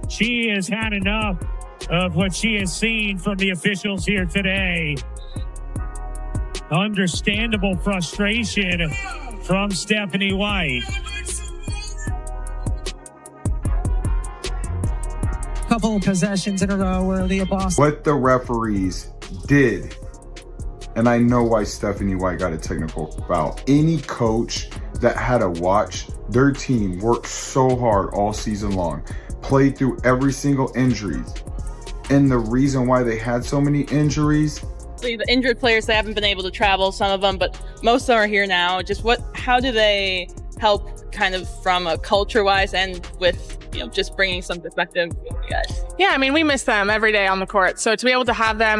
She has had enough of what she has seen from the officials here today. Understandable frustration from Stephanie White. Couple of possessions in a row where the Boston. What the referees did, and I know why Stephanie White got a technical foul. Any coach that had to watch their team work so hard all season long, played through every single injury, and the reason why they had so many injuries. The injured players, they haven't been able to travel, some of them, but most of them are here now. Just how do they help kind of from a culture-wise and with, just bringing some perspective to you guys? Yeah, I mean, we miss them every day on the court. So to be able to have them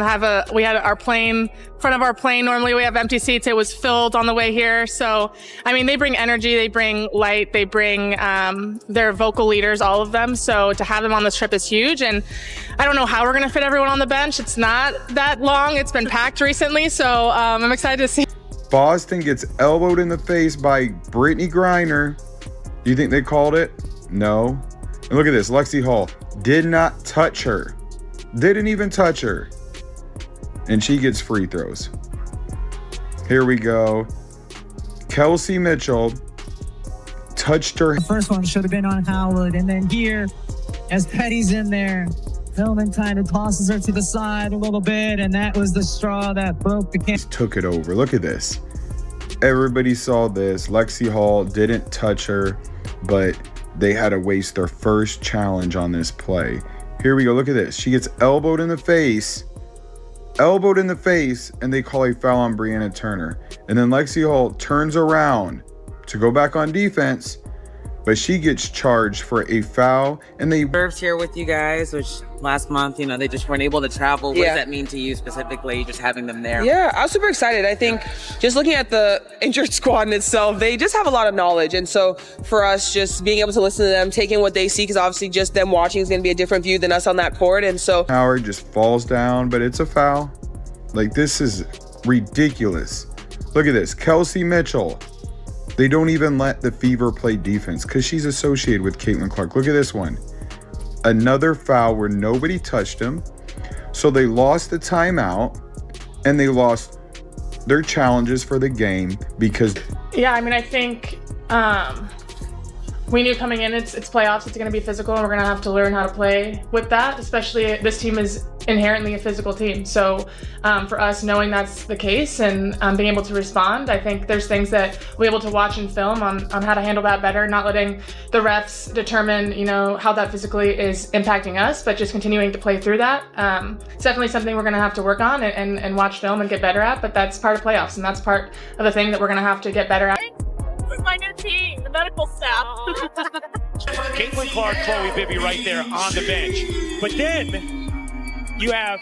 we had our plane, front of our plane, normally we have empty seats. It was filled on the way here. So, I mean, they bring energy, they bring light, they bring their vocal leaders, all of them. So to have them on this trip is huge. And I don't know how we're going to fit everyone on the bench. It's not that long. It's been packed recently. So I'm excited to see. Boston gets elbowed in the face by Brittany Griner. Do you think they called it? No. And look at this. Lexi Hall did not touch her. Didn't even touch her. And she gets free throws. Here we go. Kelsey Mitchell touched her. The first one should have been on Howard. And then here, as Petty's in there, Tillman kind of tosses her to the side a little bit. And that was the straw that broke the can. Took it over. Look at this. Everybody saw this. Lexi Hall didn't touch her, but they had to waste their first challenge on this play. Here we go. Look at this. She gets elbowed in the face, and they call a foul on Brianna Turner. And then Lexi Hall turns around to go back on defense, but she gets charged for a foul. And they served here with you guys, which last month, they just weren't able to travel. What does that mean to you specifically, just having them there? Yeah, I was super excited. I think just looking at the injured squad in itself, they just have a lot of knowledge. And so for us, just being able to listen to them, taking what they see, because obviously just them watching is going to be a different view than us on that court. And so Howard just falls down, but it's a foul. Like, this is ridiculous. Look at this. Kelsey Mitchell. They don't even let the Fever play defense because she's associated with Caitlin Clark. Look at this one. Another foul where nobody touched him. So they lost the timeout and they lost their challenges for the game because. Yeah, I mean, I think we knew coming in it's playoffs, it's going to be physical, and we're going to have to learn how to play with that, especially this team is inherently a physical team. So for us, knowing that's the case and being able to respond, I think there's things that we're able to watch and film on how to handle that better, not letting the refs determine, how that physically is impacting us, but just continuing to play through that. It's definitely something we're going to have to work on and watch film and get better at, but that's part of playoffs, and that's part of the thing that we're going to have to get better at. This is my new team, the medical staff. Caitlin Clark, Chloe Bibby right there on the bench. But then you have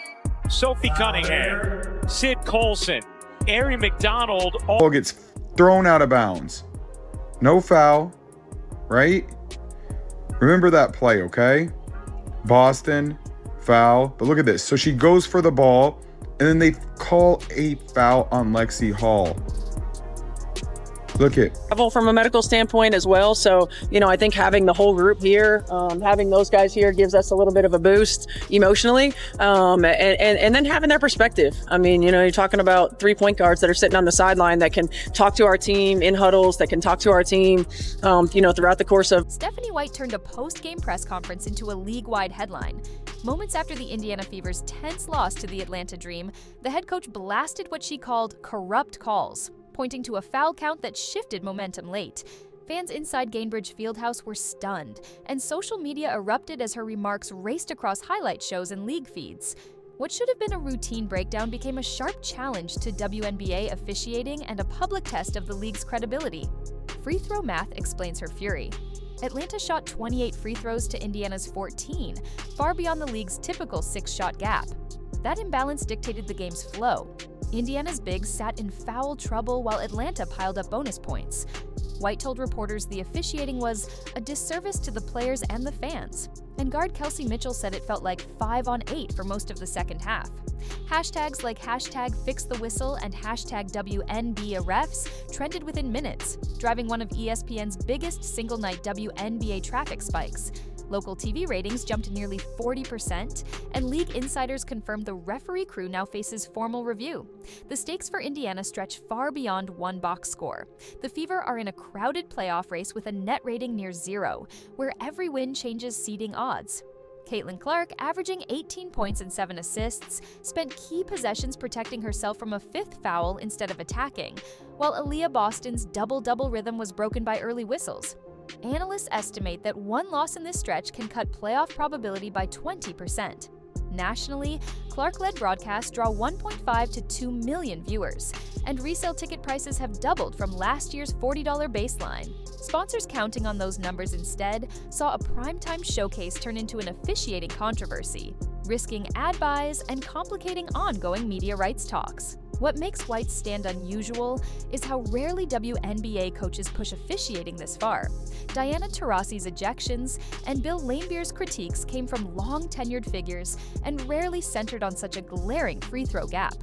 Sophie Cunningham, Sid Colson, Ari McDonald. All gets thrown out of bounds. No foul, right? Remember that play, okay? Boston, foul. But look at this. So she goes for the ball, and then they call a foul on Lexi Hall. Look at From a medical standpoint as well. So, I think having the whole group here, having those guys here gives us a little bit of a boost emotionally. And then having their perspective. I mean, you're talking about 3 point guards that are sitting on the sideline that can talk to our team in huddles, that can talk to our team, throughout the course of. Stephanie White turned a post-game press conference into a league-wide headline. Moments after the Indiana Fever's tense loss to the Atlanta Dream, the head coach blasted what she called corrupt calls, pointing to a foul count that shifted momentum late. Fans inside Gainbridge Fieldhouse were stunned, and social media erupted as her remarks raced across highlight shows and league feeds. What should have been a routine breakdown became a sharp challenge to WNBA officiating and a public test of the league's credibility. Free throw math explains her fury. Atlanta shot 28 free throws to Indiana's 14, far beyond the league's typical 6-shot gap. That imbalance dictated the game's flow. Indiana's bigs sat in foul trouble while Atlanta piled up bonus points. White told reporters the officiating was a disservice to the players and the fans. And guard Kelsey Mitchell said it felt like 5 on 8 for most of the second half. Hashtags like #FixTheWhistle and #WNBA refs trended within minutes, driving one of ESPN's biggest single-night WNBA traffic spikes. Local TV ratings jumped nearly 40%, and league insiders confirmed the referee crew now faces formal review. The stakes for Indiana stretch far beyond one box score. The Fever are in a crowded playoff race with a net rating near 0, where every win changes seeding odds. Caitlin Clark, averaging 18 points and 7 assists, spent key possessions protecting herself from a 5th foul instead of attacking, while Aaliyah Boston's double-double rhythm was broken by early whistles. Analysts estimate that one loss in this stretch can cut playoff probability by 20%. Nationally, Clark-led broadcasts draw 1.5 to 2 million viewers, and resale ticket prices have doubled from last year's $40 baseline. Sponsors counting on those numbers instead saw a primetime showcase turn into an officiating controversy, risking ad buys and complicating ongoing media rights talks. What makes White's stand unusual is how rarely WNBA coaches push officiating this far. Diana Taurasi's ejections and Bill Laimbeer's critiques came from long-tenured figures and rarely centered on such a glaring free-throw gap.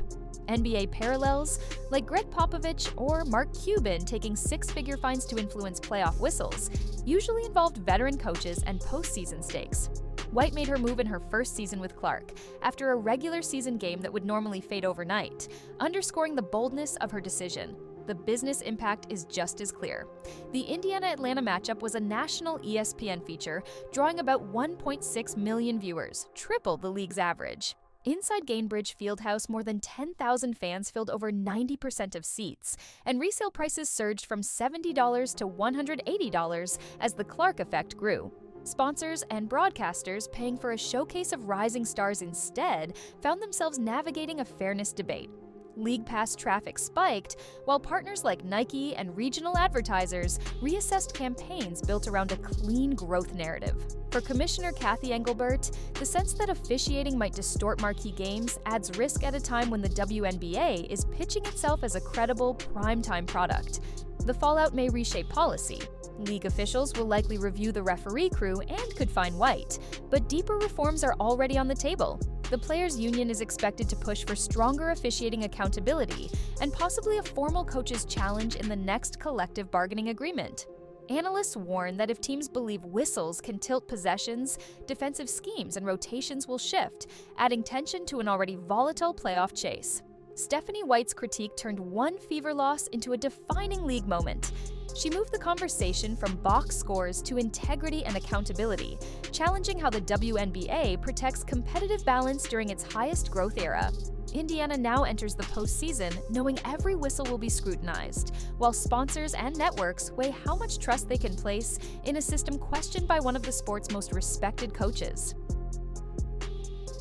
NBA parallels, like Greg Popovich or Mark Cuban taking 6-figure fines to influence playoff whistles, usually involved veteran coaches and postseason stakes. White made her move in her first season with Clark, after a regular season game that would normally fade overnight, underscoring the boldness of her decision. The business impact is just as clear. The Indiana-Atlanta matchup was a national ESPN feature, drawing about 1.6 million viewers, triple the league's average. Inside Gainbridge Fieldhouse, more than 10,000 fans filled over 90% of seats, and resale prices surged from $70 to $180 as the Clark effect grew. Sponsors and broadcasters paying for a showcase of rising stars instead found themselves navigating a fairness debate. League Pass traffic spiked, while partners like Nike and regional advertisers reassessed campaigns built around a clean growth narrative. For Commissioner Kathy Engelbert, the sense that officiating might distort marquee games adds risk at a time when the WNBA is pitching itself as a credible, primetime product. The fallout may reshape policy. League officials will likely review the referee crew and could fine White, but deeper reforms are already on the table. The Players' Union is expected to push for stronger officiating accountability and possibly a formal coach's challenge in the next collective bargaining agreement. Analysts warn that if teams believe whistles can tilt possessions, defensive schemes and rotations will shift, adding tension to an already volatile playoff chase. Stephanie White's critique turned one Fever loss into a defining league moment. She moved the conversation from box scores to integrity and accountability, challenging how the WNBA protects competitive balance during its highest growth era. Indiana now enters the postseason knowing every whistle will be scrutinized, while sponsors and networks weigh how much trust they can place in a system questioned by one of the sport's most respected coaches.